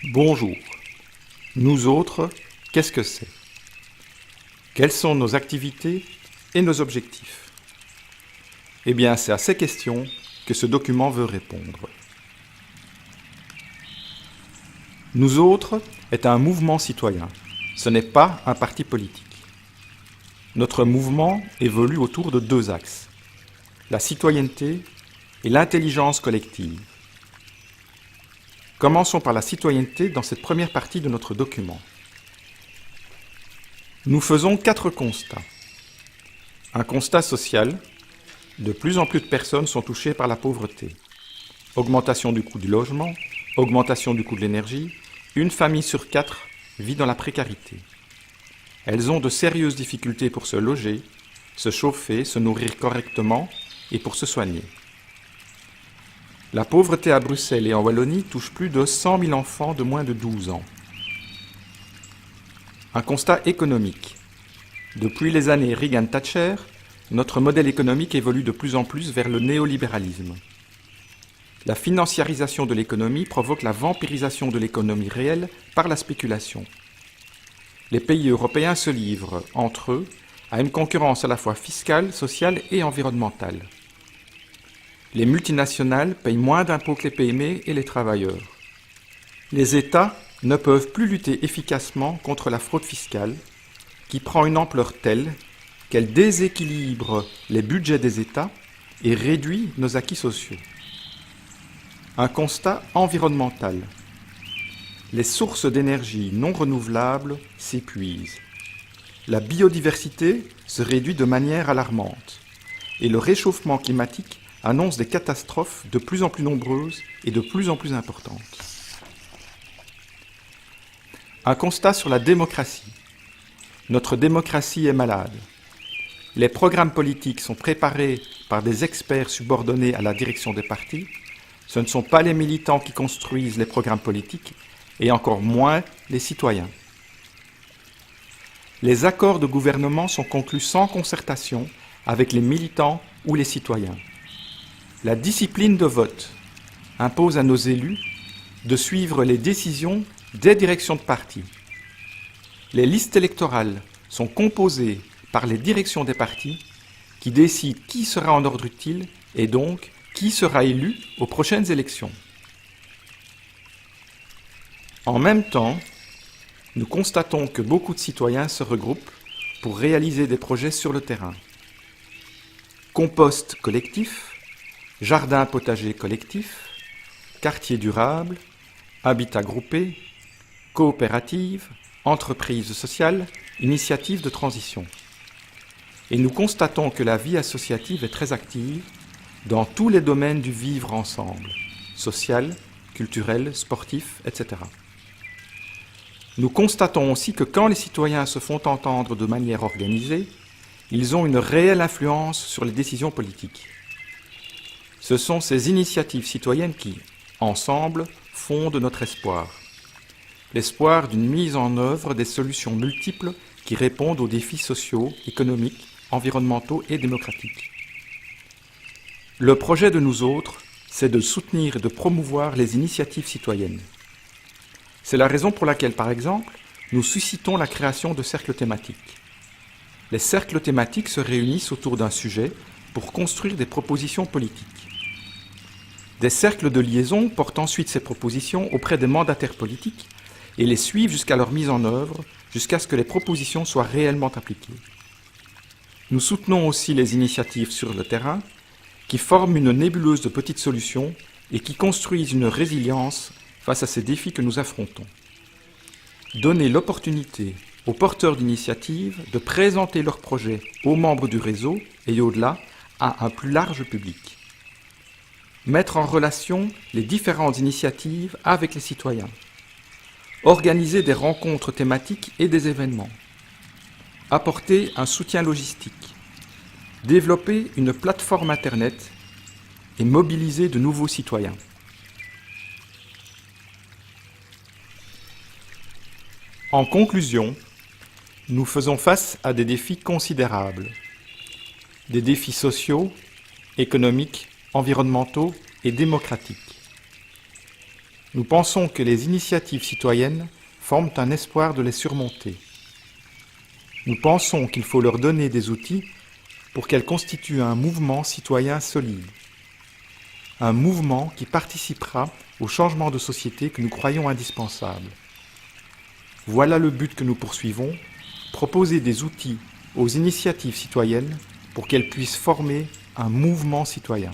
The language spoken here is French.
Bonjour. Nous autres, qu'est-ce que c'est? Quelles sont nos activités et nos objectifs? Eh bien, c'est à ces questions que ce document veut répondre. Nous autres est un mouvement citoyen. Ce n'est pas un parti politique. Notre mouvement évolue autour de deux axes, la citoyenneté et l'intelligence collective. Commençons par la citoyenneté dans cette première partie de notre document. Nous faisons 4 constats. Un constat social, de plus en plus de personnes sont touchées par la pauvreté. Augmentation du coût du logement, augmentation du coût de l'énergie, une famille sur 4 vit dans la précarité. Elles ont de sérieuses difficultés pour se loger, se chauffer, se nourrir correctement et pour se soigner. La pauvreté à Bruxelles et en Wallonie touche plus de 100 000 enfants de moins de 12 ans. Un constat économique. Depuis les années Reagan-Thatcher, notre modèle économique évolue de plus en plus vers le néolibéralisme. La financiarisation de l'économie provoque la vampirisation de l'économie réelle par la spéculation. Les pays européens se livrent, entre eux, à une concurrence à la fois fiscale, sociale et environnementale. Les multinationales payent moins d'impôts que les PME et les travailleurs. Les États ne peuvent plus lutter efficacement contre la fraude fiscale, qui prend une ampleur telle qu'elle déséquilibre les budgets des États et réduit nos acquis sociaux. Un constat environnemental. Les sources d'énergie non renouvelables s'épuisent. La biodiversité se réduit de manière alarmante et le réchauffement climatique annonce des catastrophes de plus en plus nombreuses et de plus en plus importantes. Un constat sur la démocratie. Notre démocratie est malade. Les programmes politiques sont préparés par des experts subordonnés à la direction des partis. Ce ne sont pas les militants qui construisent les programmes politiques, et encore moins les citoyens. Les accords de gouvernement sont conclus sans concertation avec les militants ou les citoyens. La discipline de vote impose à nos élus de suivre les décisions des directions de partis. Les listes électorales sont composées par les directions des partis qui décident qui sera en ordre utile et donc qui sera élu aux prochaines élections. En même temps, nous constatons que beaucoup de citoyens se regroupent pour réaliser des projets sur le terrain. Compost collectif, jardin potager collectif, quartier durable, habitat groupé, coopérative, entreprise sociale, initiative de transition. Et nous constatons que la vie associative est très active dans tous les domaines du vivre ensemble, social, culturel, sportif, etc. Nous constatons aussi que quand les citoyens se font entendre de manière organisée, ils ont une réelle influence sur les décisions politiques. Ce sont ces initiatives citoyennes qui, ensemble, fondent notre espoir. L'espoir d'une mise en œuvre des solutions multiples qui répondent aux défis sociaux, économiques, environnementaux et démocratiques. Le projet de nous autres, c'est de soutenir et de promouvoir les initiatives citoyennes. C'est la raison pour laquelle, par exemple, nous suscitons la création de cercles thématiques. Les cercles thématiques se réunissent autour d'un sujet pour construire des propositions politiques. Des cercles de liaison portent ensuite ces propositions auprès des mandataires politiques et les suivent jusqu'à leur mise en œuvre, jusqu'à ce que les propositions soient réellement appliquées. Nous soutenons aussi les initiatives sur le terrain qui forment une nébuleuse de petites solutions et qui construisent une résilience face à ces défis que nous affrontons. Donner l'opportunité aux porteurs d'initiatives de présenter leurs projets aux membres du réseau et au-delà à un plus large public. Mettre en relation les différentes initiatives avec les citoyens. Organiser des rencontres thématiques et des événements. Apporter un soutien logistique. Développer une plateforme Internet et mobiliser de nouveaux citoyens. En conclusion, nous faisons face à des défis considérables. Des défis sociaux, économiques, environnementaux et démocratiques. Nous pensons que les initiatives citoyennes forment un espoir de les surmonter. Nous pensons qu'il faut leur donner des outils pour qu'elles constituent un mouvement citoyen solide. Un mouvement qui participera au changement de société que nous croyons indispensable. Voilà le but que nous poursuivons, proposer des outils aux initiatives citoyennes pour qu'elles puissent former un mouvement citoyen.